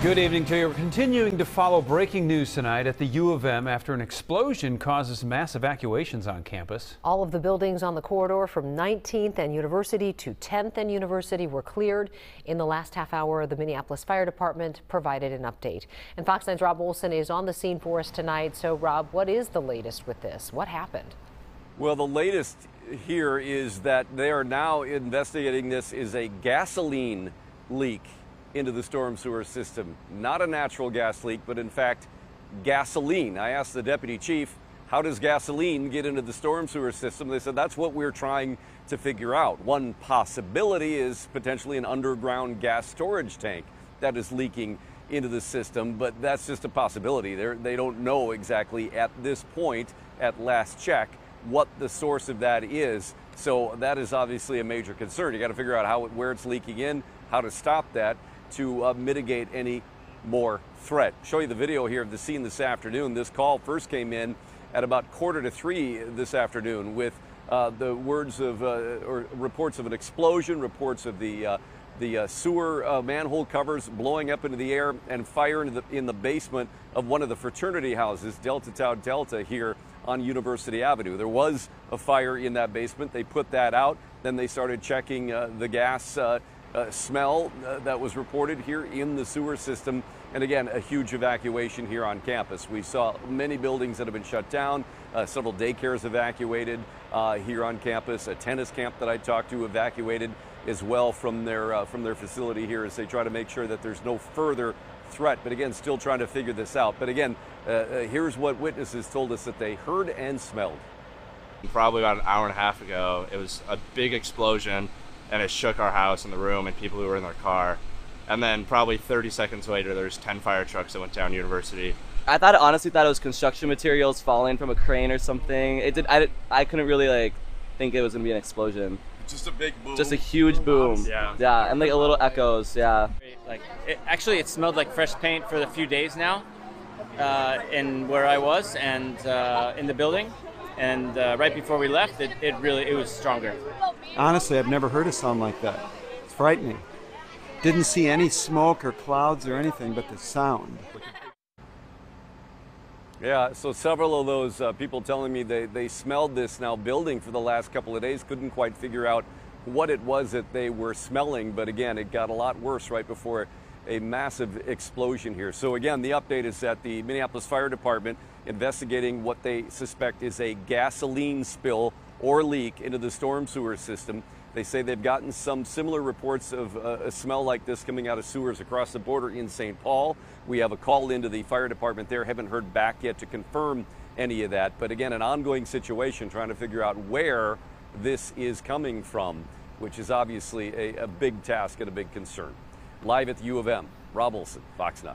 Good evening to you. We're continuing to follow breaking news tonight at the U of M after an explosion causes mass evacuations on campus. All of the buildings on the corridor from 19th and University to 10th and University were cleared. In the last half hour, the Minneapolis Fire Department provided an update. And Fox 9's Rob Olson is on the scene for us tonight. So, Rob, what is the latest with this? What happened? Well, the latest here is that they are now investigating this is a gasoline leak into the storm sewer system. Not a natural gas leak, but in fact, gasoline. I asked the deputy chief, how does gasoline get into the storm sewer system? They said that's what we're trying to figure out. One possibility is potentially an underground gas storage tank that is leaking into the system, but that's just a possibility. They don't know exactly at this point, at last check, what the source of that is. So that is obviously a major concern. You got to figure out where it's leaking in, how to stop that, to mitigate any more threat. Show you the video here of the scene this afternoon. This call first came in at about 2:45 this afternoon with the words of or reports of an explosion, reports of the sewer manhole covers blowing up into the air and fire in the basement of one of the fraternity houses, Delta Tau Delta, here on University Avenue. There was a fire in that basement. They put that out. Then they started checking the gas smell that was reported here in the sewer system. And again, a huge evacuation here on campus. We saw many buildings that have been shut down, several daycares evacuated here on campus, a tennis camp that I talked to evacuated as well from their facility here as they try to make sure that there's no further threat. But again, still trying to figure this out. But again, here's what witnesses told us that they heard and smelled. Probably about an hour and a half ago, it was a big explosion and it shook our house and the room and people who were in their car. And then probably 30 seconds later, there's 10 fire trucks that went down University. I honestly thought it was construction materials falling from a crane or something. I couldn't really think it was gonna be an explosion. Just a big boom. Just a huge boom. Yeah, and like a little echoes. Yeah. It smelled like fresh paint for a few days now, in where I was and in the building. And right before we left, it was stronger. Honestly, I've never heard a sound like that. It's frightening. Didn't see any smoke or clouds or anything but the sound. Yeah, so several of those people telling me they smelled this now building for the last couple of days, couldn't quite figure out what it was that they were smelling. But again, it got a lot worse right before a massive explosion here. So again, the update is that the Minneapolis Fire Department investigating what they suspect is a gasoline spill or leak into the storm sewer system. They say they've gotten some similar reports of a smell like this coming out of sewers across the border in St. Paul. We have a call into the fire department there. Haven't heard back yet to confirm any of that. But again, an ongoing situation trying to figure out where this is coming from, which is obviously a big task and a big concern. Live at the U of M, Rob Olson, Fox 9.